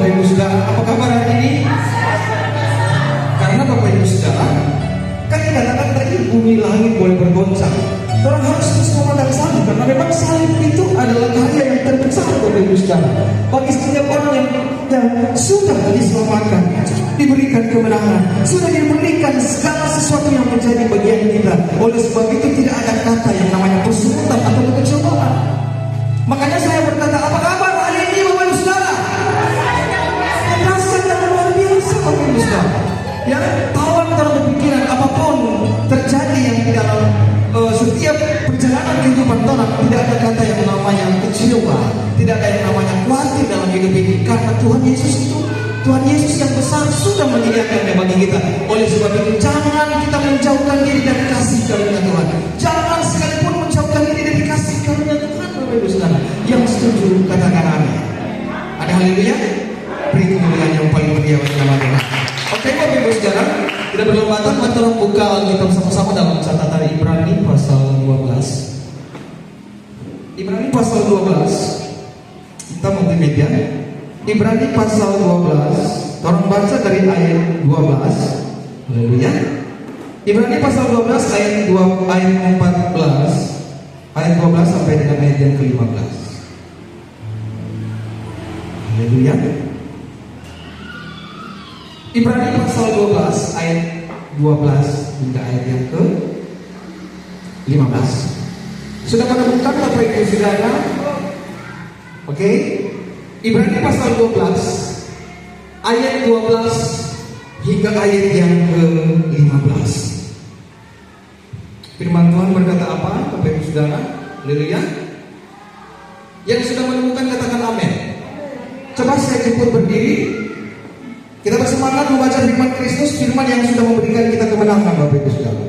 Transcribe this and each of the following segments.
Bapak Ibu Saudara. Apa kabar hari ini? Karena Bapak Ibu Saudara, kan dikatakan tadi bumi langit boleh bergoncang. Orang harus terus memandang salib, karena memang salib itu adalah karya yang terbesar Bapak Ibu Saudara. Bagi setiap orang yang sudah diselamatkan, diberikan kemenangan, sudah diberikan segala sesuatu yang menjadi bagian kita. Oleh sebab itu tidak ada kata yang namanya kesulitan atau kekecewaan. Makanya saya berkata, apa kabar hari ini Bapak Ibu Saudara? Rasa yang luar biasa Bapak Ibu Saudara. Ya, tawan dalam pikiran apapun terjadi yang di dalam setiap perjalanan kehidupan orang, tidak ada kata yang namanya kecewa, tidak ada yang namanya khawatir dalam hidup ini, karena Tuhan Yesus yang besar sudah menyediakannya bagi kita. Oleh sebab itu jangan kita menjauhkan diri dari kasih karunia Tuhan. Jangan sekalipun menjauhkan diri dari kasih karunia Tuhan. Bapak Ibu Saudara, yang setuju katakan amin. Ada haleluya. Beri kemuliaan yang paling mulia bagi nama Tuhan. Oke Bapak Ibu Saudara, kita berlombatan untuk buka Alkitab sama-sama dalam catatan Ibrani pasal 12. Ibrani pasal 12. Kita multimedia. Ibrani pasal 12. Tolong baca dari ayat 12. Haleluya. Ibrani pasal 12 ayat 14. Ayat 12 sampai dengan ayat yang ke-15. Haleluya. Ibrani pasal 12 ayat 12 hingga ayat yang ke-15. Sudah menemukan Bapak Ibu Saudara? Oke. Ibrani pasal 12 ayat 12 hingga ayat yang ke-15. Firman Tuhan berkata apa Bapak Ibu Saudara? Haleluya. Yang sudah menemukan katakan amin. Coba saya jemput berdiri. Kita bersemangat membaca firman Kristus, firman yang sudah memberikan kita kemenangan Bapak Ibu Saudara.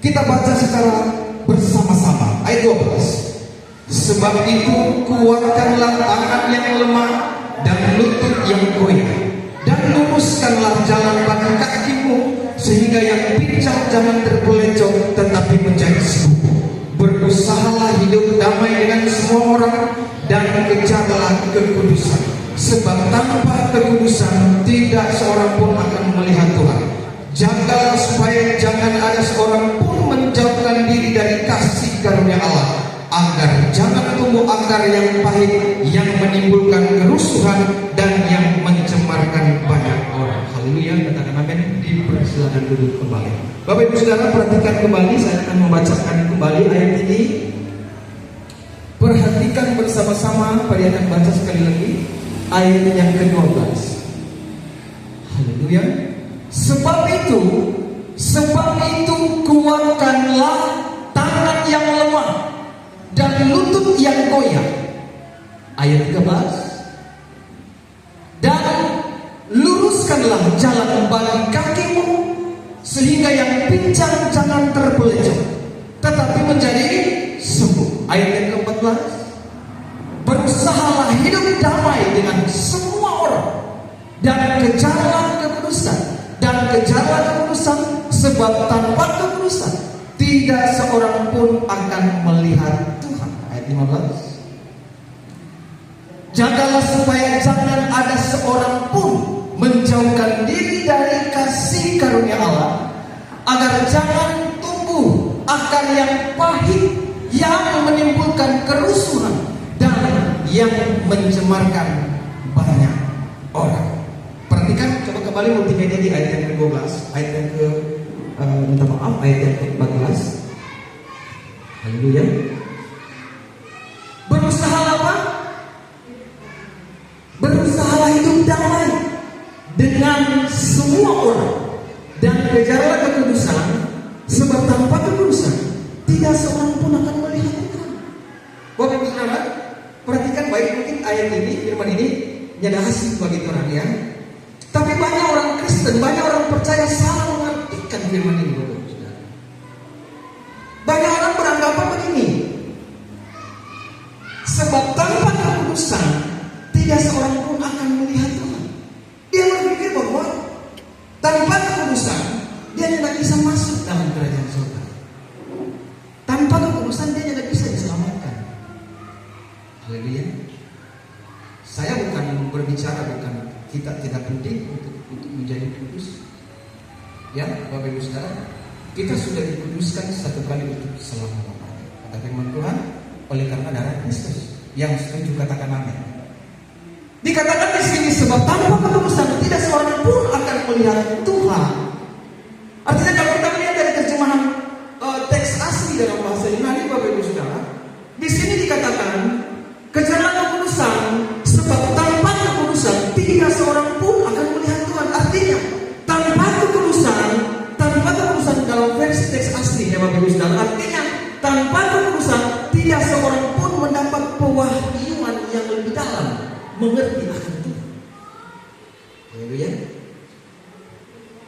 Kita baca secara bersama-sama. Ayat 12. Sebab itu kuatkanlah tangan yang lemah dan lutut yang goyah, dan luruskanlah jalan bagi kakimu, sehingga yang pincang jangan terpelecok tetapi menjadi sembuh. Berusahalah hidup damai dengan semua orang dan kejarlah kekudusan, sebab tanpa kekudusan tidak seorang pun akan melihat Tuhan. Jagalah supaya jangan ada seorang pun menjauhkan diri dari kasih karunia Allah, agar jangan tumbuh akar yang pahit yang menimbulkan kerusuhan dan yang mencemarkan banyak orang. Haleluya, katakan amin. Dipersilakan duduk kembali. Bapak Ibu Saudara, perhatikan kembali, saya akan membacakan kembali ayat ini. Perhatikan bersama-sama, Pak akan baca sekali lagi ayat yang ke-12. Haleluya. Sebab itu kuatkanlah tangan yang lemah dan lutut yang goyah. Ayat 13. Dan luruskanlah jalan bagi kakimu, sehingga yang pincang jangan terpelecok tetapi menjadi sembuh. Ayat yang ke-14. Berusahalah hidup damai dengan semua orang dan kejarlah kekudusan, sebab tanpa kekudusan tidak seorang pun akan melihat Tuhan. Ayat 15. Jagalah supaya jangan ada seorang pun menjauhkan diri dari kasih karunia Allah, agar jangan tumbuh akar yang pahit yang menimbulkan kerusuhan dan yang mencemarkan banyak orang. Perhatikan, coba kembali multimedia di ayat yang ke-12, ayat yang ayat yang ke-14. Haleluya. Berusahalah apa? Berusahalah hidup damai dengan semua orang dan kejarlah kekudusan, sebab tanpa kekudusan tidak seorang pun akan melihat Tuhan. Bapak Ibu Saudara, perhatikan baik, mungkin ayat ini, firman ini ada hasil bagi orang ya. Tapi banyak orang Kristen, banyak orang percaya salah mengartikan firman ini, Bapak Ibu Saudara. Banyak orang beranggapan begini, sebab tanpa kekudusan tidak seorang pun akan melihat Tuhan. Dia berpikir bahwa tanpa kekudusan dia tidak bisa masuk dalam kerajaan surga. Tanpa kekudusan dia tidak bisa diselamatkan. Haleluya. Saya bukan berbicara bukan kita tidak penting untuk menjadi kudus. Ya, Bapak Ibu Saudara, kita sudah dikuduskan satu kali untuk selama-lamanya. Kata firman Tuhan, oleh karena darah Kristus. Yang setuju katakan amin. Dikatakan di sini sebab tanpa kekudusan tidak seorang pun akan melihat Tuhan. Artinya kalau kita lihat dari terjemahan teks asli dalam bahasa Yunani, Bapak Ibu Saudara, di sini dikatakan kejalan kekudusan sebab tanpa kekudusan tidak seorang pun akan melihat Tuhan. Artinya tanpa kekudusan dalam versi teks asli ya Bapak Ibu Saudara, artinya tanpa kekudusan tidak seorang pun mendapat pewahyuan yang lebih dalam mengerti akan Tuhan. Haleluya.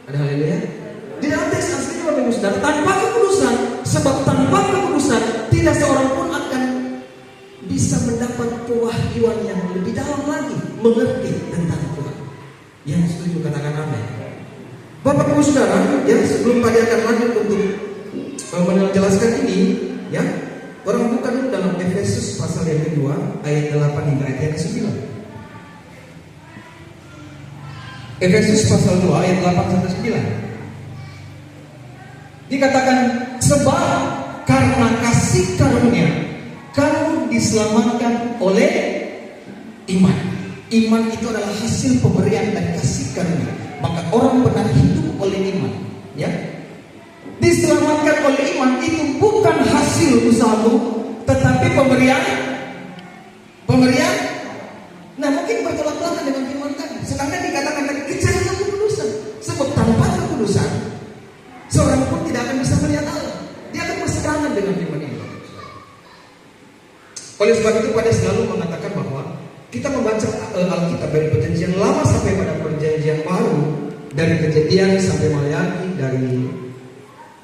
Ada haleluya. Di dalam teks asli Bapak Ibu Saudara, tanpa kekudusan, sebab tanpa kekudusan tidak seorang pun akan bisa mendapat pewahyuan yang lebih dalam lagi mengerti tentang Tuhan. Yang setuju katakan amin. Bapak Ibu Saudara, ya sebelum tadi akan lanjut untuk menjelaskan ini, ya orang buka dulu dalam Efesus pasal yang kedua ayat 8 hingga ayat yang ke-9. Efesus pasal 2 ayat 8 sampai 9. Dikatakan sebab karena kasih karunia kamu diselamatkan oleh iman. Iman itu adalah hasil pemberian dan kasih karunia. Maka orang benar hidup oleh iman, ya. Diselamatkan oleh iman itu bukan hasil usahamu, tetapi pemberian. Nah mungkin bertolak belakang dengan firman tadi. Sedangkan dikatakan tadi kejalan kekudusan. Sebab tanpa kekudusan seorang pun tidak akan bisa melihat Allah. Dia akan berseberangan dengan firman ini. Oleh sebab itu pada selalu mengatakan bahwa kita membaca Alkitab dari perjanjian lama sampai pada perjanjian baru, dari Kejadian sampai Malayaki, dari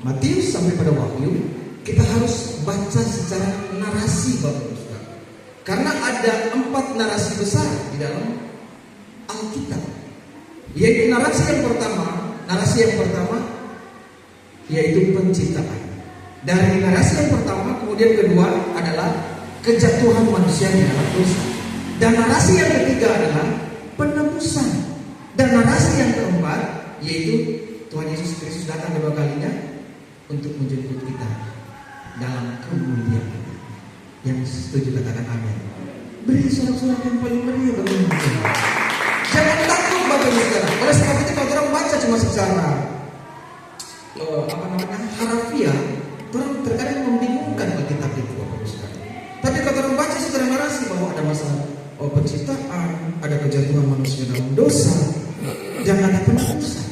Matius sampai pada Wahyu, kita harus baca secara narasi Bapak Ibu Saudara. Karena ada 4 narasi besar di dalam Alkitab. Yaitu narasi yang pertama yaitu penciptaan. Dari narasi yang pertama kemudian kedua adalah kejatuhan manusia di dalam dosa. Dan narasi yang ketiga adalah penebusan. Dan narasi yang keempat yaitu Tuhan Yesus Kristus datang kedua kalinya untuk menjemput kita dalam kemuliaan. Yang setuju katakan amin. Beri sorak-sorak yang paling meriah bagi Tuhan. Jangan takut Bapak Ibu Saudara. Oleh sebab itu kalau orang baca cuma secara harafiah, orang terkadang membingungkan Alkitab itu Bapak Ibu Saudara. Tapi kalau orang baca secara narasi bahwa ada masalah penciptaan, ada kejatuhan manusia dalam dosa, dan ada penebusan.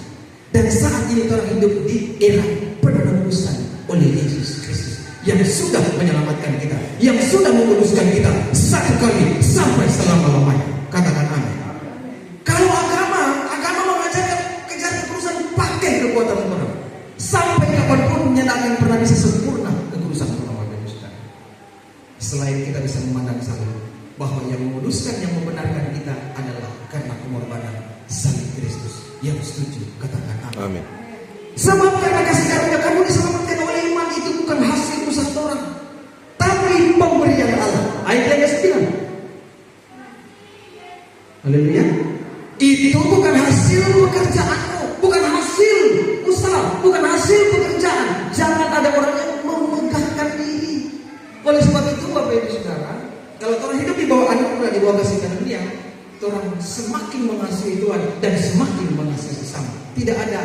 Dan saat ini orang hidup di era penebusan oleh Yesus Kristus yang sudah menyelamatkan kita, yang sudah menguduskan kita satu kali sampai selama-lamanya. Katakan amin. Kalau agama mengajarkan kejar kekudusan pakai kekuatan orang. Sampai kapanpun tidak pernah bisa sempurna kekudusan orang. Selain kita bisa memandang salib, bahwa yang menguduskan, yang membenarkan kita adalah karena pengorbanan salib Kristus. Yang setuju katakan amin. Sebab karena kasih karunia kamu diselamatkan oleh iman, itu bukan hasil usaha orang, tapi pemberian Allah. Ayat yang ke-9. Haleluya. Itu bukan hasil pekerjaanmu, bukan hasil usaha, bukan hasil pekerjaan. Jangan ada orang yang memegahkan diri. Oleh sebab itu Bapak Ibu Saudara, kalau orang hidup di bawah anugerah, di bawah kasih karunia, orang semakin mengasihi Tuhan dan semakin mengasihi sesama. Tidak ada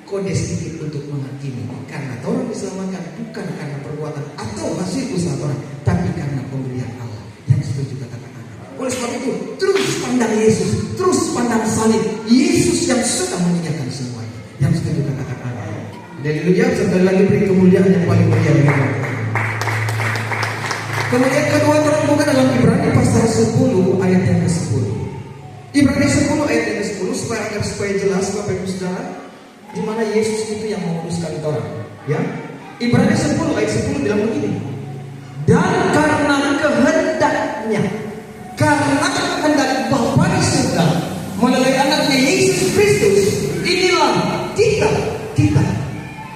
kode sedikit untuk menghakimi, karena orang diselamatkan bukan karena perbuatan atau hasil usaha orang, tapi karena pemberian Allah. Yang setuju katakan amin. Oleh sebab itu terus pandang Yesus, terus pandang salib Yesus yang sudah menyediakan semuanya. Yang setuju katakan amin. Haleluya. Sekali lagi beri kemuliaan yang paling mulia bagi Tuhan. Kemudian kedua orang buka dalam Ibrani pasal 10 ayat yang ke-10. Ibrani 10 ayat yang ke-10 supaya jelas Bapak Ibu Saudara, di mana Yesus itu yang menguduskan orang, ya. Ibrani 10 ayat 10 bilang begini. Dan karena kehendak Bapa di surga melalui anaknya Yesus Kristus, inilah kita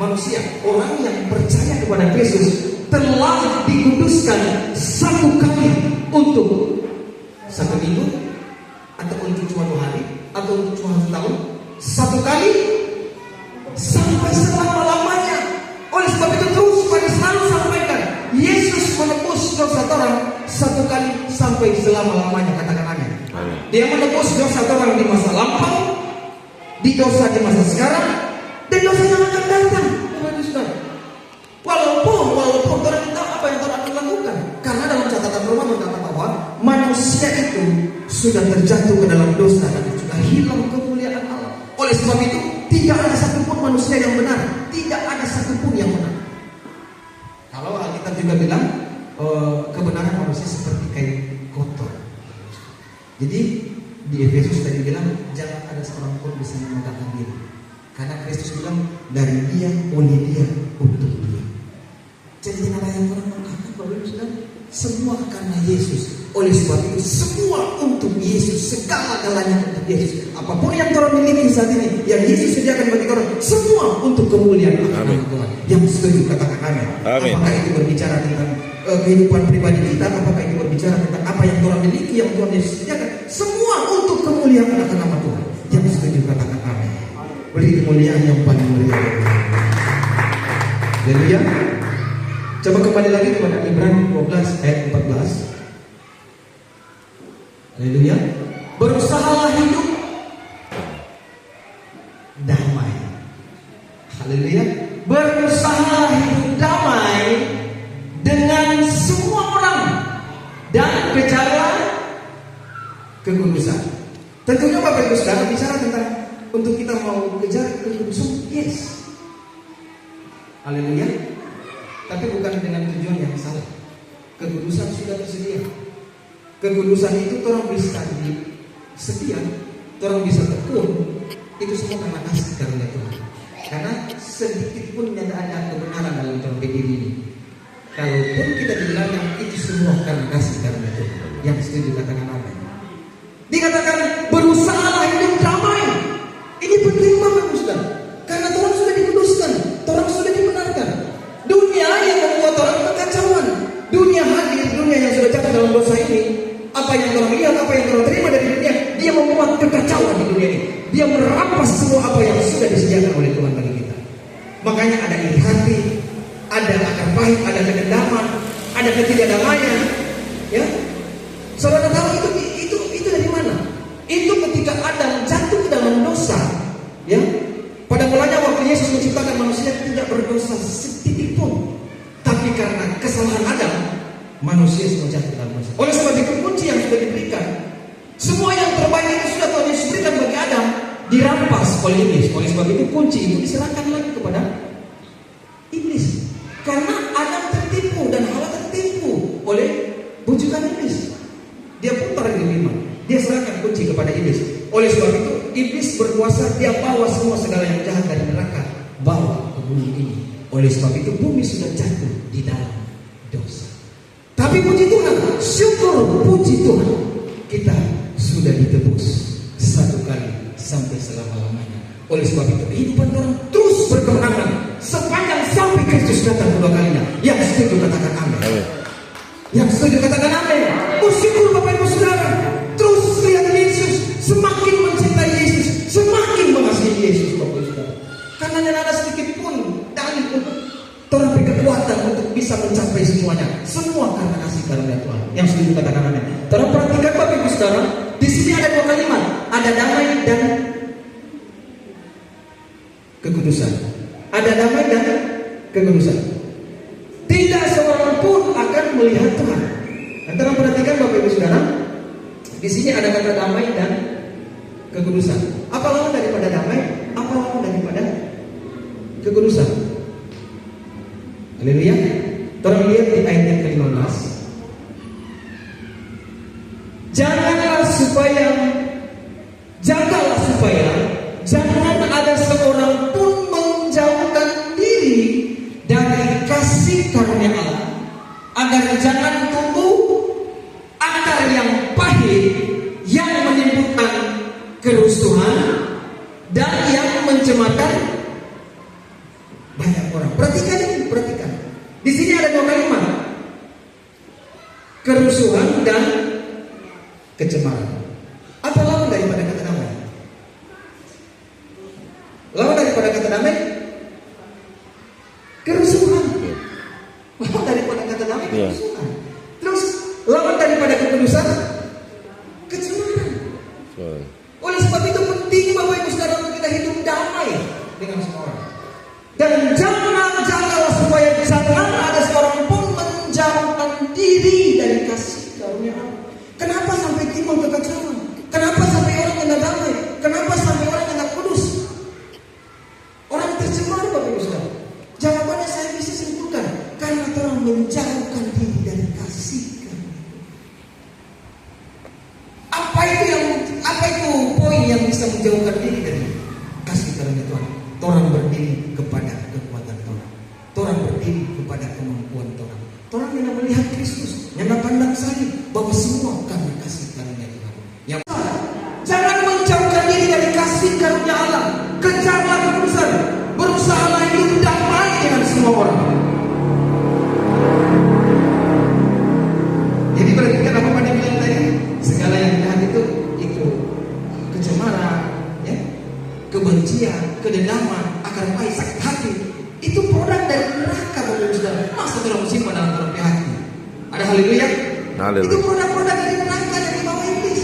manusia, orang yang percaya kepada Kristus telah dikuduskan satu kali untuk 1 minggu atau untuk cuma 2 hari atau untuk cuma 1 tahun? 1 kali sampai selama-lamanya. Oleh sebab itu terus pada selalu sampaikan, Yesus menebus dosa orang 1 kali sampai selama-lamanya. Katakan amin. Dia menebus dosa orang di masa lampau, di dosa di masa sekarang, dan dosa yang akan datang. Walaupun orang tahu apa yang orang akan lakukan, karena dalam catatan Roma berkata bahwa manusia itu sudah terjatuh ke dalam dosa dan sudah hilang kemuliaan Allah. Oleh sebab itu tidak ada satupun manusia yang benar, tidak ada satupun yang benar. Kalau Alkitab juga bilang kebenaran manusia seperti kain kotor. Jadi di Efesus tadi bilang jangan ada seorang pun bisa memegahkan diri, karena Kristus bilang dari dia, oleh dia, untuk dia. Jadi apa yang orang mengatakan Bapak Ibu Saudara, semua karena Yesus. Oleh sebab itu semua untuk Yesus, segala-galanya untuk Yesus. Apapun yang orang miliki saat ini, yang Yesus sediakan bagi orang, semua untuk kemuliaan Allah. Yang setuju katakan amin. Apakah itu berbicara tentang kehidupan pribadi kita, apakah itu berbicara tentang apa yang orang miliki, yang Tuhan Yesus sediakan, semua untuk kemuliaan akan nama Tuhan. Yang setuju katakan amin. Beri kemuliaan yang paling mulia. Haleluya. Coba kembali lagi kepada Ibrani 12 ayat 14. Haleluya. Berusahalah hidup damai. Haleluya. Berusahalah hidup damai dengan semua orang dan kejarlah kekudusan. Tentunya Bapak Ibu Saudara bicara tentang untuk kita mau kejar kekudusan, yes. Haleluya. Tapi bukan dengan tujuan yang salah. Kekudusan sudah tersedia. Kekudusan itu orang bisa setia, orang bisa tekun. Itu semua karena kasih karunia Tuhan. Karena sedikit pun tidak ada kebenaran dalam dalam diri ini. Kalaupun kita bilang yang itu semua karena kasih karunia Tuhan. Yang setuju katakan amin. Dikatakan berusahalah hidup damai. Ini penting banget Ustaz. Karena Tuhan sudah dikuduskan, Tuhan sudah dibenarkan. Dunia yang membuat orang kekacauan, dunia hadir, dunia yang sudah jatuh dalam dosa ini, apa yang orang lihat, apa yang orang terima dari dunia, dia membuat kekacauan di dunia ini. Dia merampas semua apa yang sudah disediakan oleh Tuhan bagi kita. Makanya ada iri hati, ada akar pahit, ada kedendaman, ada ketidakdamaian. Ya, saudara tahu itu dari mana? Itu ketika Adam jatuh ke dalam dosa. Ya, pada mulanya waktu Yesus menciptakan manusia tidak berdosa setitik pun. Tapi karena kesalahan Adam, manusia semua jatuh dalam dosa. Oleh sebab itu kunci yang sudah diberikan, semua yang terbaik itu sudah Tuhan Yesus berikan bagi Adam, dirampas oleh iblis. Oleh sebab itu kunci itu diserahkan lagi kepada iblis. Karena Adam tertipu dan Hawa tertipu oleh bujukan iblis. Dia putar di lima. Dia serahkan kunci kepada iblis. Oleh sebab itu iblis berkuasa, dia bawa semua segala yang jahat dari neraka, bawa ke bumi ini. Oleh sebab itu bumi sudah jatuh di dalam dosa. Tapi puji Tuhan, syukur puji Tuhan, kita sudah ditebus 1 kali sampai selama-lamanya. Oleh sebab itu kehidupan orang terus berkemenangan sepanjang sampai Kristus datang kedua kalinya. Yang setuju katakan amin. Yang setuju katakan amin. Bersyukur Bapak Ibu Saudara. Terus lihat Yesus, semakin mencintai Yesus, semakin mengasihi Yesus Bapak Ibu Saudara. Karena tidak ada sedikit pun dalih untuk terlebih kekuatan untuk bisa mencapai semuanya. Semua karena kasih karunia Tuhan. Yang setuju katakan amin. Tolong perhatikan Bapak Ibu Saudara. Di sini ada 2 kalimat, ada damai dan kekudusan. Ada damai dan kekudusan. Tidak seorang pun akan melihat Tuhan. Antara perhatikan Bapak Ibu Saudara, di sini ada kata damai dan kekudusan. Apa lawan daripada damai? Apa lawan daripada kekudusan? Haleluya. Tolong lihat di ayat yang ke-15. Jagalah supaya jangan ada seorang pun menjauhkan diri dari kasih karunia Allah, agar jangan tumbuh akar yang pahit yang menimbulkan kerusuhan dan yang mencemarkan banyak orang. Perhatikan ini, perhatikan. Di sini ada 2 kalimat, kerusuhan dan kecemaran. Apa lawan daripada kata damai? kemusuhan. Terus lawan daripada kekudusan, kecemaran. Oleh sebab itu penting Bapak Ibu Saudara untuk kita hidup damai dengan semua orang. Dan janganlah supaya jangan ada seorang pun menjauhkan diri dari kasih karunia Allah. Kenapa sampai timbul kekacauan? Kenapa sampai orang yang tidak damai? Kenapa sampai orang yang tidak kudus? Orang tercemar Bapak Ibu Saudara. Jawabannya saya bisa simpulkan, karena orang menjauhkan diri dari kasih karunia. Apa itu poin yang bisa menjauhkan diri dari kasih karunia Tuhan? Orang berdiri kepada kekuatan Tuhan. Orang berdiri kepada kemampuan Tuhan. Orang yang melihat Kristus, yang pandang salib, bahwa semua karena kasih karunia Tuhan. Yang jangan menjauhkan diri dari kasih karunia Allah. Kejarlah kekudusan, berusahalah hidup damai dengan semua orang. Jadi perhatikan apa Pak bilang tadi, segala yang jahat itu kecemaran, ya, kebencian, kedendaman, akar baik, sakit hati, itu produk dari neraka Bapak Ibu Saudara. Masa orang simpan dalam dalam hati? Ada haleluya? Itu produk-produk dari neraka yang dibawa iblis.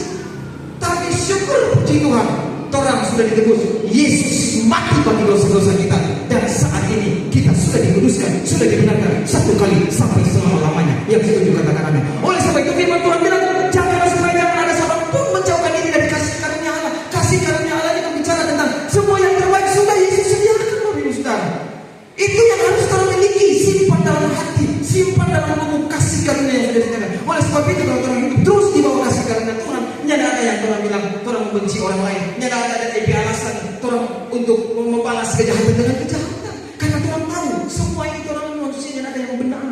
Tapi syukur puji Tuhan, orang sudah ditebus. Yesus mati bagi dosa-dosa kita, dan saat ini kita sudah dikuduskan, sudah dibenarkan satu kali sampai selama-lamanya. Yang setuju katakan amin. Oleh sebab itu firman Tuhan bilang, janganlah supaya jangan ada seorang pun menjauhkan diri dari kasih karunia Allah. Kasih karunia Allah ini berbicara tentang semua yang terbaik sudah Yesus sediakan Bapak Ibu Saudara. Itu yang harus kita miliki, simpan dalam hati, simpan dalam lubuk kasih karunia yang sudah disediakan. Oleh sebab itu kalau orang hidup terus di bawah kasih karunia Tuhan, tidak ada yang orang bilang orang membenci orang lain, tidak ada alasan orang untuk membalas kejahatan dengan kejahatan. Karena orang tahu semua ini orang manusia tidak ada yang benar.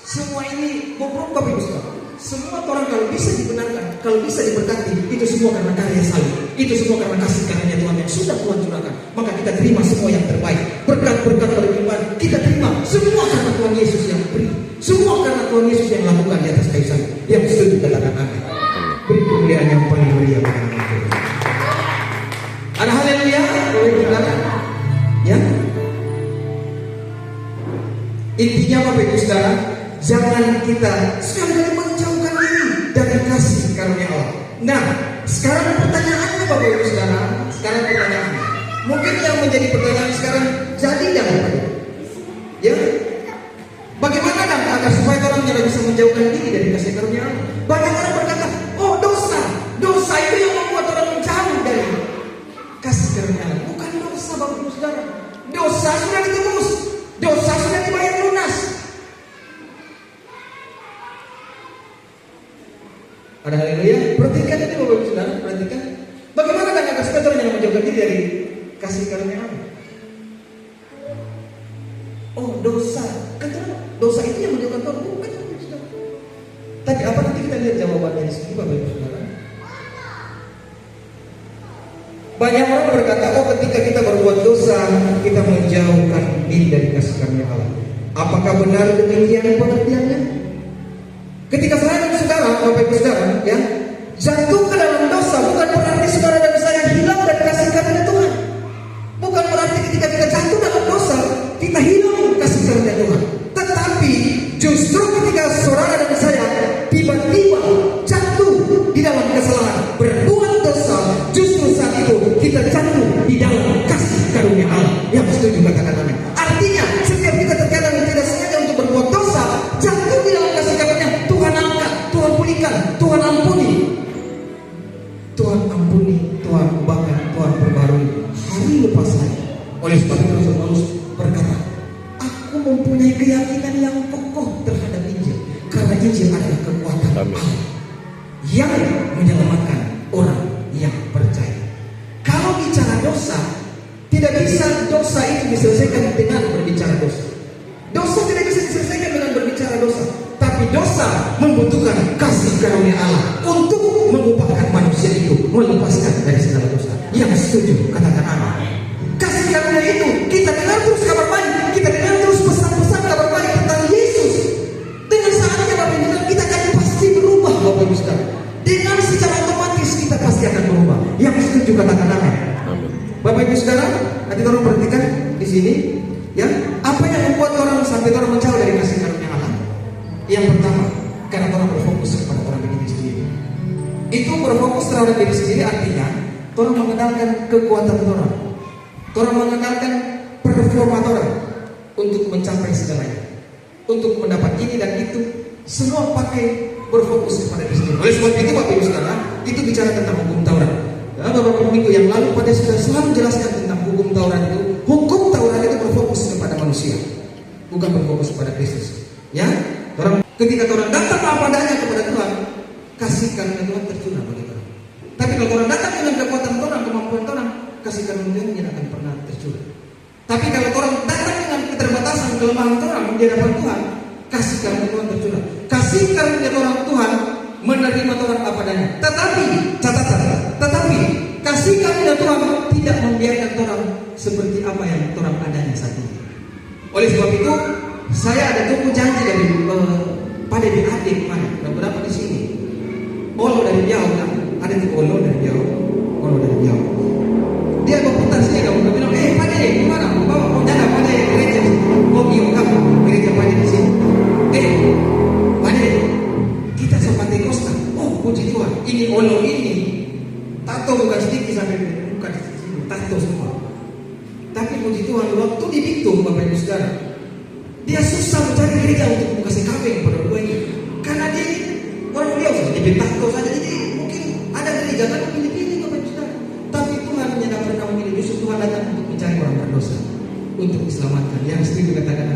Semua ini bobrok Bapak Ibu Saudara. Semua orang kalau bisa dibenarkan, kalau bisa diberkati, itu semua karena karya salib. Itu semua karena kasih karunia Tuhan yang sudah Tuhan curahkan. Maka kita terima semua yang terbaik. Berkat-berkat berlimpah kita terima semua karena Tuhan Yesus yang beri. Semua karena Tuhan Yesus yang lakukan di atas kayu salib. Yang setuju katakan amin. Beri kemuliaan yang paling mulia bagi nama Tuhan. Ada haleluya, boleh dikatakan? Ya. Intinya Bapak Ibu Saudara, jangan kita sekali-kali menjauhkan diri dari kasih karunia Allah. Nah, sekarang pertanyaannya Bapak Ibu Saudara, sekarang pertanyaannya, mungkin yang menjadi pertanyaan sekarang, jadi dan ya, bagaimana dan agar supaya orang tidak bisa menjauhkan diri dari kasih karunia Allah? Banyak orang berkata, oh dosa itu yang membuat orang menjauh dari kasih karunia Allah. Bukan dosa Bapak Ibu Saudara, dosa sudah ditebus, dosa sudah dibayar lunas. Ada haleluya. Perhatikan ini Bapak Ibu Saudara, perhatikan. Bagaimana kan agar supaya orang yang menjauhkan diri dari kasih karunia Allah? Oh dosa, kan dosa itu yang menjauhkan Tuhan, bukan Bapak Ibu Saudara. Tapi apa nanti kita lihat jawabannya di sini Bapak Ibu Saudara. Banyak orang berkata, oh ketika kita berbuat dosa, kita menjauhkan diri dari kasih karunia Allah. Apakah benar demikian pengertiannya? Ketika saya dan saudara, Bapak Ibu Saudara, ya, jatuh ke dalam dosa, bukan berarti saudara dan saya hilang dari kasih karunia Tuhan. Bukan berarti ketika kita jatuh dalam dosa, kita hilang kasih karunia Tuhan. Tetapi justru ketika saudara dan saya tiba-tiba jatuh di dalam kesalahan, berbuat dosa, justru saat itu kita jatuh di dalam kasih karunia Allah. Yang setuju katakan amin. Artinya setiap kita terkadang tidak sengaja untuk berbuat dosa, jatuh di dalam kasih karunia, Tuhan angkat, Tuhan pulihkan, Tuhan ampuni. Tuhan ampuni, Tuhan ubahkan, Tuhan perbarui hari lepas hari. Oleh sebab itu Rasul Paulus berkata, aku mempunyai keyakinan yang kokoh terhadap Injil, karena Injil adalah kekuatan Allah yang menyelamatkan orang yang percaya. Kalau bicara dosa, tidak bisa dosa itu diselesaikan dengan berbicara dosa. Dosa tidak bisa diselesaikan dengan berbicara dosa. Tapi dosa membutuhkan kasih karunia Allah untuk mengubahkan manusia itu, melepaskan dari segala dosa. Yang setuju katakan amin. Kasih karunia itu kita dengar terus kabar baik, kita dengar terus pesan-pesan kabar baik tentang Yesus. Dengan saatnya Bapak Ibu kita akan pasti berubah Bapak Ibu Saudara. Dengan secara otomatis kita pasti akan berubah. Yang setuju katakan amin. Bapak Ibu Saudara, nanti tolong perhatikan di sini, ya, apa yang membuat orang sampai orang menjauh dari kasih karunia Allah? Yang pertama, karena orang berfokus kepada orang diri sendiri. Itu berfokus terhadap diri sendiri artinya orang mengenalkan kekuatan orang, orang mengenalkan performa orang untuk mencapai segalanya, untuk mendapat ini dan itu, semua pakai berfokus kepada diri sendiri. Oleh sebab itu Bapak Ibu Saudara, itu bicara tentang hukum Taurat. Ya, beberapa minggu yang lalu pada sudah selalu menjelaskan tentang hukum Taurat itu. Hukum Taurat itu berfokus kepada manusia, bukan berfokus kepada Kristus. Ya, orang ketika orang datang apa adanya kepada Tuhan, kasih karunia Tuhan tercurah bagi orang. Tapi kalau orang datang dengan kekuatan Tuhan, kemampuan Tuhan, kasih karunia Tuhan tidak akan pernah tercurah. Tapi kalau orang datang dengan keterbatasan kelemahan Tuhan di hadapan Tuhan, kasih karunia Tuhan tercurah. Kasih karunia Tuhan menerima Tuhan apa adanya. Tetapi catatan, tetapi kasih karunia Tuhan tidak membiarkan Tuhan seperti apa yang Tuhan adanya saat ini. Oleh sebab itu, saya ada tunggu janji dari pada adik mana, beberapa di sini. Olo dari jauh kan, ada tuh Olo dari jauh, Olo dari jauh. Dia berputar sini, dia bilang, Pade, gimana? Mau jaga Pade gereja, mau kamu gereja Pade di sini. Pade, kita seperti Costa. Oh, puji Tuhan, ini Olo ini, tato bukan sedikit sampai bukan sini, tato semua. Tapi puji Tuhan, waktu di Bitung, Bapak Ibu Saudara, dia susah mencari gereja untuk kasih kawin pada dua ini, karena dia orang beliau saja di tato saja, jadi mungkin ada gereja kan pilih-pilih Bapak Ibu Saudara. Tapi Tuhan tidak pernah memilih, justru Tuhan datang untuk mencari orang berdosa, untuk diselamatkan. Yang sering dikatakan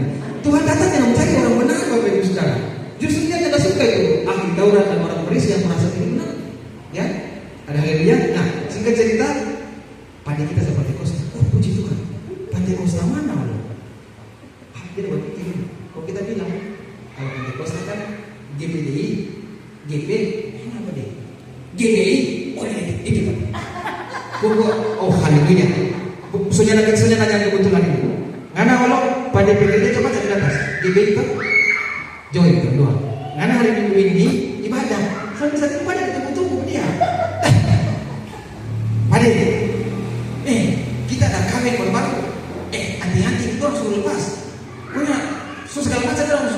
Tuhan datang yang mencari orang benar Bapak Ibu Saudara. Justru dia tidak suka itu ahli Taurat dan orang Farisi yang merasa diri benar. Ya, ada haleluya. Nah, singkat cerita, pada kita seperti Kosta. Oh, puji Tuhan. Pada Kosta mana loh? Dia dapat pikir. Kalau kita bilang, kalau pada Kosta kan GPDI, GP, apa deh? GPI, oh ini Pak. Oh haleluya. Soalnya nanya kebetulan ini. Karena kalau pada pikirnya coba cari atas. GPI Pak. Join berdoa. Karena hari Minggu ini ibadah. Sampai saat itu pada tunggu dia. Pada kita ada kawin baru-baru. Hati-hati itu harus lepas. Punya segala macam harus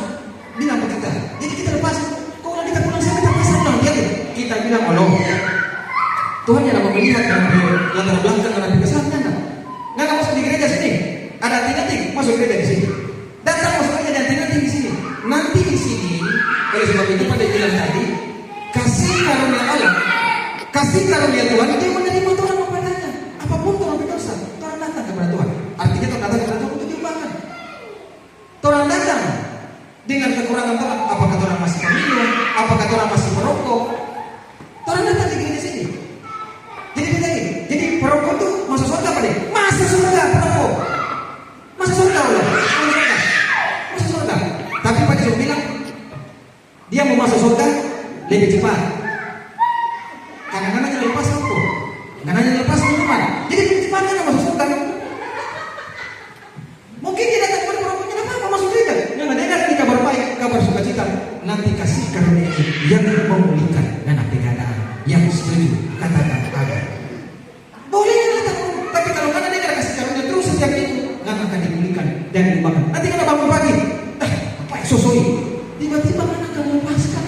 bilang ke kita. Jadi kita lepas. Kalau kita pulang saya kita pasang dong dia. Kita bilang Tuhan yang melihat yang latar belakang dan kesehatan. Nggak masuk di gereja sini. Ada hati-hati masuk gereja di sini. Datang masuk aja dan hati-hati di sini. Nanti di sini, oleh sebab itu pada bilang tadi, kasih karunia Allah, kasih karunia Tuhan, dia menerima Tuhan kepadanya. Apapun Tuhan berdosa, Tuhan datang kepada Tuhan. Artinya Tuhan datang kepada Tuhan untuk diubahkan. Tuhan datang dengan kekurangan Tuhan. Apakah Tuhan masih peminum? Apakah Tuhan masih merokok? Tuhan datang di gereja sini. Jadi perokok itu masuk surga apa deh? Masuk surga perokok. Masuk surga Allah. Masuk surga. Tapi Pak Yesus bilang dia mau masuk surga lebih cepat. Karena anaknya lepas apa? Anaknya lepas minuman. Jadi lebih cepat kan masuk surga. Mungkin dia datang kepada perokoknya apa masuk surga. Yang ada di kabar baik, kabar sukacita. Nanti kasih karunia yang memulihkan dan keadaan yang setuju katakan ada. Boleh datang, tapi kalau mana dia kasih karunia terus setiap itu nggak akan dipulihkan dan diubahkan. Nanti kalau bangun pagi, apa sosoi? Tiba-tiba mana akan melepaskan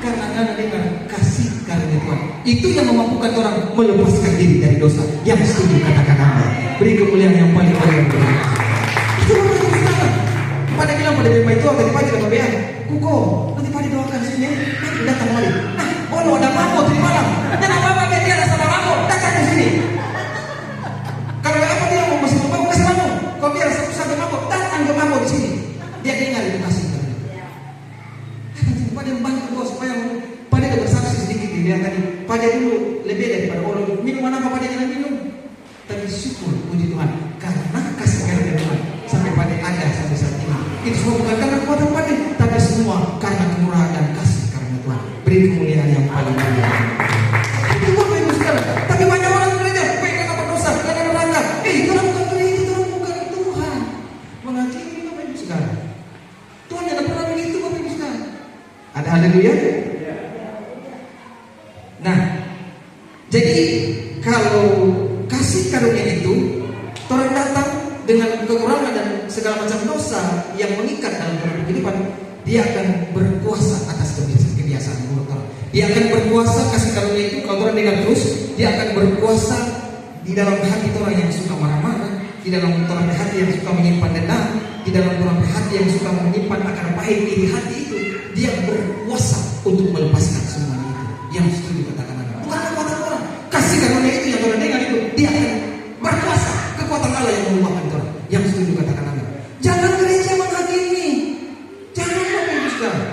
karena dia kasih karunia Tuhan. Itu yang memampukan orang melepaskan diri dari dosa. Yang setuju katakan amin. Beri kemuliaan yang paling paling Tuhan. Itu benar. Pada bilang pada bima itu tadi pagi dapat bayar. Kuko, nanti pada doakan sini. Nanti datang lagi. Oh, ada mampu di malam. Dan apa-apa dia ada sama mampu, datang ke sini. Kalau apa dia mau masih mampu kasih mampu. Kalau dia rasa susah ke mampu, datang ke mampu di sini. Dia dengar itu kasih. Pada membantu bos supaya pada ada bersaksi sedikit dia tadi. Pada dulu lebih daripada orang minuman apa pada jangan minum. Tapi syukur puji Tuhan karena kasih karunia Tuhan sampai pada ada sampai saat ini. Itu semua bukan karena kekuatan pada, tapi semua karena kemurahan dan kasih karunia Tuhan. Beri kemuliaan yang paling mulia. Itu Bapak Ibu Saudara. Tapi banyak orang gereja, karena berdosa, karena neraka. Itu bukan gereja, itu bukan Tuhan. Menghakimi Bapak Ibu Saudara. Tuhan tidak pernah begitu Bapak Ibu Saudara. Ada haleluya? Nah, jadi kalau kasih karunia itu orang datang dengan kekurangan dan segala macam dosa yang mengikat dalam kehidupan, dia akan berkuasa kasih karunia itu kalau orang dengar terus, dia akan berkuasa di dalam hati orang yang suka marah-marah, di dalam orang hati yang suka menyimpan dendam, di dalam orang hati yang suka menyimpan akar pahit di hati itu, dia berkuasa untuk melepaskan semuanya itu. Yang setuju katakan amin. Bukan kekuatan orang. Kasih karunia itu yang orang dengar itu, dia akan berkuasa. Kekuatan Allah yang mengubahkan orang. Yang setuju katakan amin. Jangan gereja menghakimi. Jangan Bapak Ibu Saudara.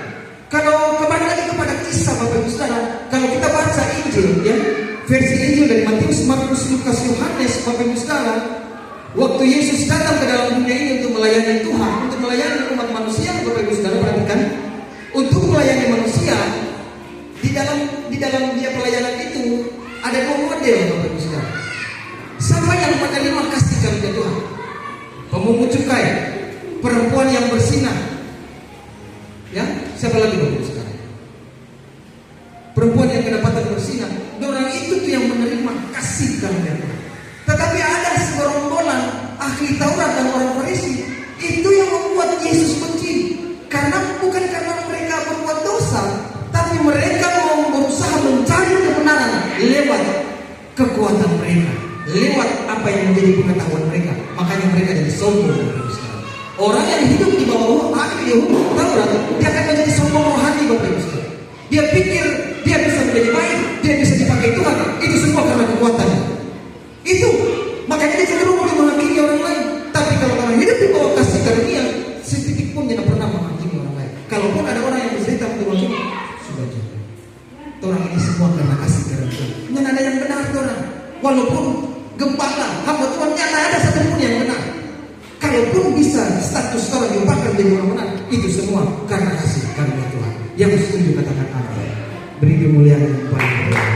Kalau kembali lagi kepada kisah Bapak Ibu Saudara, kalau kita baca Injil ya, versi Injil dari Matius, Markus, Lukas, Yohanes, Bapak Ibu Saudara, waktu Yesus datang ke dalam dunia ini untuk melayani Tuhan, untuk melayani umat manusia, Bapak Ibu Saudara perhatikan, untuk melayani manusia, di dalam dia pelayanan itu ada dua model Bapak Ibu Saudara. Siapa yang menerima kasih karunia Tuhan? Pemungut cukai, perempuan yang bersinar, ya, siapa lagi Bapak Ibu Saudara? Perempuan yang kedapatan bersinar. Orang itu tuh yang menerima kasih karunia Tuhan. Tetapi ada segerombolan ahli Taurat dan orang Farisi itu yang membuat Yesus benci. Bukan karena mereka berbuat dosa, tapi mereka mau berusaha mencari kebenaran lewat kekuatan mereka, lewat apa yang menjadi pengetahuan mereka. Makanya mereka jadi sombong. Orang yang hidup di bawah ahli Taurat, dia akan menjadi sombong rohani Bapak Ibu Saudara. Dia pikir dia bisa menjadi baik, dia bisa dipakai Tuhan. Itu semua karena kekuatannya. Itu makanya dia cenderung boleh menghakimi orang lain. Tapi kalau orang hidup di bawah kasih karunia, sedikit pun tidak pernah menghakimi orang lain. Kalaupun ada orang yang bercerita untuk menghakimi, sudah jauh. Orang ini semua karena kasih karunia. Dan ada yang benar orang. Walaupun gembala, hamba Tuhan nyata ada satu pun yang benar. Kalaupun bisa status orang diubahkan menjadi orang benar, itu semua karena kasih karunia Tuhan. Yang setuju katakan amin. Beri kemuliaan kepada Tuhan.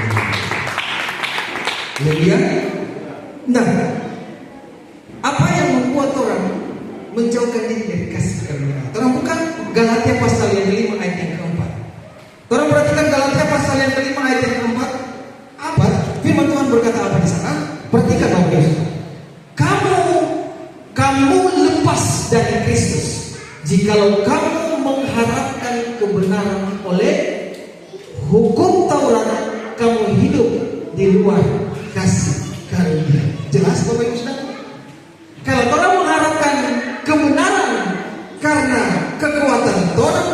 Haleluya. Nah, apa yang membuat orang menjauhkan diri dari kasih karunia? Orang bukan Galatia pasal yang kelima ayat yang keempat. Orang perhatikan Galatia pasal yang kelima ayat yang keempat. Apa? Firman Tuhan berkata apa di sana? Perhatikan Bapak Ibu. Kamu lepas dari Kristus, jikalau kamu mengharapkan kebenaran oleh hukum Taurat, kamu hidup di luar kasih karunia. Jelas Bapak Ibu Saudara? Kalau orang mengharapkan kebenaran karena kekuatan orang,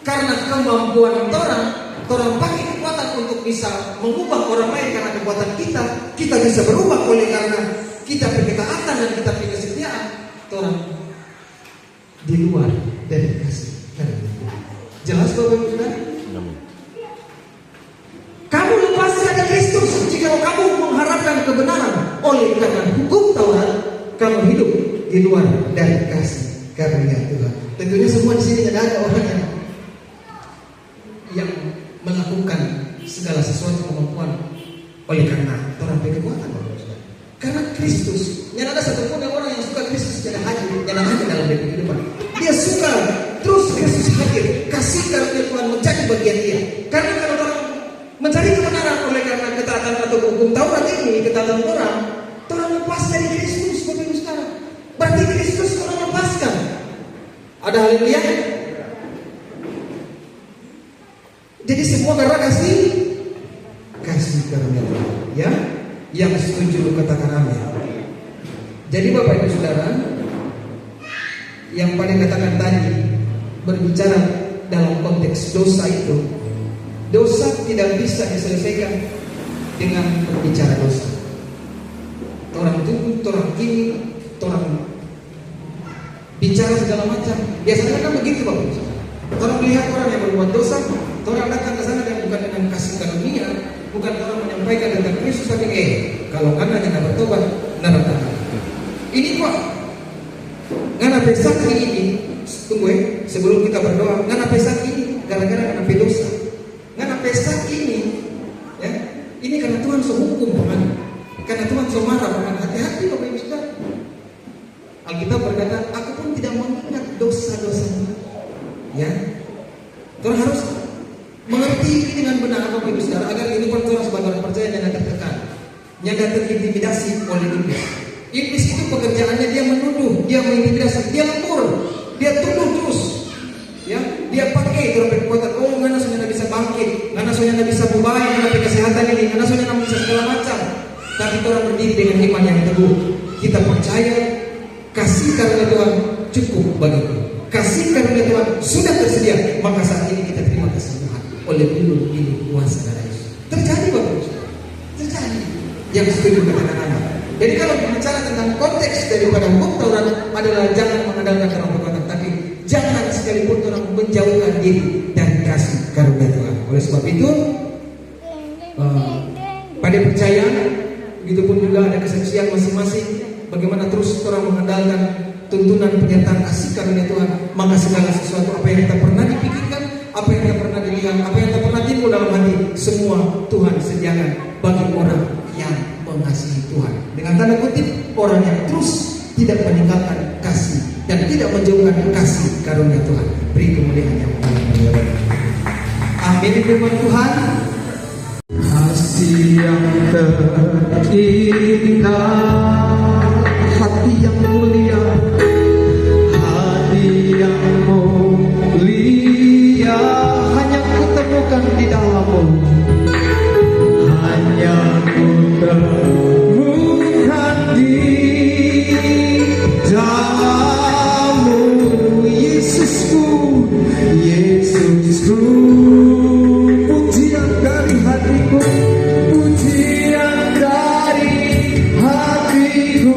karena kemampuan orang pakai kekuatan untuk bisa mengubah orang lain karena kekuatan kita bisa berubah oleh karena kita punya ketaatan dan kita punya kesetiaan. Orang di luar dari kasih karunia. Jelas Bapak Ibu Saudara? Kamu lepas dari Kristus jika kamu mengharapkan kebenaran oleh karena hukum Taurat, kamu hidup di luar dari kasih karunia Tuhan. Tentunya semua di sini ada orang yang melakukan segala sesuatu kemampuan oleh karena orang berkekuatan. Karena Kristus, yang ada satu pun orang yang suka Kristus jangan hadir dalam kehidupan. Dia suka terus Kristus hadir, kasih karunia Tuhan menjadi bagian dia. Karena kalau orang mencari kebenaran oleh karena ketaatan atau hukum Taurat ini, ketaatan orang lepas dari Kristus, Bapak Ibu Saudara. Berarti Kristus orang lepaskan. Ada haleluya. Jadi semua karena kasih karunia Tuhan. Ya, yang setuju katakan amin. Jadi Bapak Ibu Saudara, yang paling katakan tadi berbicara dalam konteks dosa itu, dosa tidak bisa diselesaikan dengan berbicara dosa. Orang tubuh, orang kini, orang bicara segala macam. Biasanya kan begitu Bapak Ibu Saudara. Orang melihat orang yang berbuat dosa, orang datang ke sana dan bukan dengan kasih karunia, bukan orang menyampaikan tentang Kristus, tapi kalau anaknya tidak bertobat, neraka. Ini kok ngana pesak ini, tunggu sebelum kita berdoa, ngana pesak ini gara-gara ngana dosa. Ngana pesak ini, ya, ini karena Tuhan sehukum paman, karena Tuhan semarah paman. Hati-hati Bapak Ibu Saudara. Alkitab berkata, aku pun tidak mengingat dosa-dosanya. Ya, Tuhan harus mengerti ini dengan benar Bapak Ibu Saudara, agar kehidupan orang sebagai orang percaya jangan tertekan, jangan terintimidasi oleh iblis. Iblis itu pekerjaannya dia menuduh, dia mengintimidasi, dia lembur, dia tuduh terus. Ya, dia pakai kekuatan. Oh, mana sebenarnya bisa bangkit. karena soalnya bisa membaik, karena kesehatan ini, karena soalnya bisa segala macam. Tapi orang berdiri dengan iman yang teguh. Kita percaya kasih karunia Tuhan cukup bagiku. Kasih karunia Tuhan sudah tersedia. Maka saat ini kita terima kasih Tuhan oleh bunuh ini kuasa darah Yesus. Terjadi Bapak Ibu, terjadi. Yang setuju katakan amin. Jadi kalau bicara tentang konteks daripada hukum Taurat adalah jangan mengandalkan karena perbuatan, tapi jangan sekalipun orang menjauhkan diri dari kasih karunia Tuhan. Oleh sebab itu, pada percaya, begitupun juga ada kesaksian masing-masing. Bagaimana terus orang mengandalkan tuntunan penyertaan kasih karunia Tuhan, maka segala sesuatu apa yang kita pernah dipikirkan, apa yang kita pernah dilihat, apa yang kita pernah timbul dalam hati, semua Tuhan sediakan bagi orang yang mengasihi Tuhan. Dengan tanda kutip, orang yang terus tidak meninggalkan kasih dan tidak menjauhkan kasih karunia Tuhan. Beri kemuliaan yang mulia. Amin. Firman Tuhan. Kasih yang terindah, hati yang mulia, hati yang mulia, hanya kutemukan di dalammu, hanya kutemukan di dalammu, Yesusku, Yesusku. Pujian dari hatiku, pujian dari hatiku,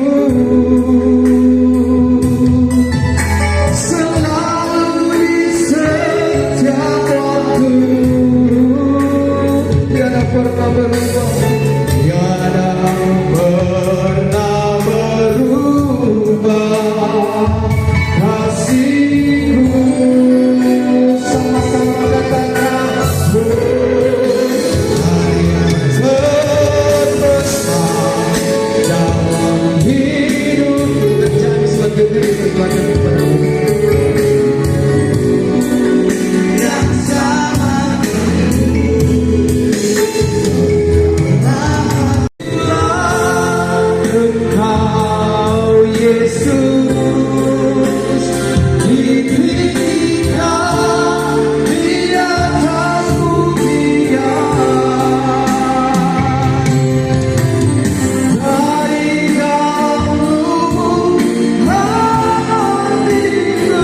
selalu di setiap waktu, tiada pernah berubah, tiada pernah berubah kasihku. Sama-sama katakan dalam hidup terjadi sebagai diri perbuatan kepadamu yang sama. Engkau Yesus ditinggikan di atas pujian, dari dalammu hatiku,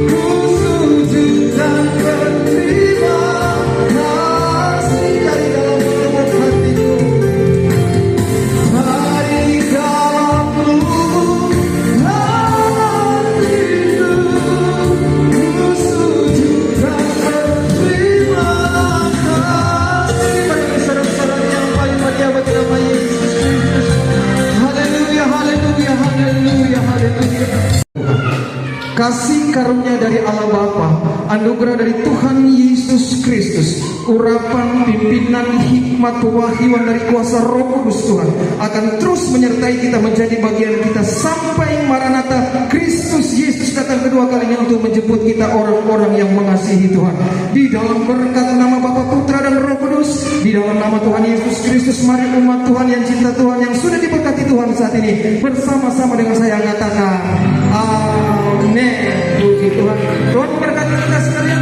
ku sujud dan berterima kasih. Dari dalam lubuk hatiku, dari dalam lubuk hatiku, ku sujud dan berterima kasih. Bagi saudara-saudara yang paling mulia bagi nama Yesus Kristus. Haleluya, haleluya, haleluya, haleluya. Kasih karunia dari Allah Bapa, anugerah dari Tuhan Yesus Kristus, urapan, pimpinan, hikmat, pewahyuan dari kuasa Roh Kudus Tuhan akan terus menyertai kita, menjadi bagian kita sampai Maranatha, Kristus Yesus datang kedua kalinya untuk menjemput kita, orang-orang yang mengasihi Tuhan. Di dalam berkat nama Bapa, Putra dan Roh Kudus, di dalam nama Tuhan Yesus Kristus, mari umat Tuhan yang cinta Tuhan, yang sudah diberkati Tuhan saat ini, bersama-sama dengan saya katakan amin. Puji Tuhan. Tuhan memberkati kita sekalian.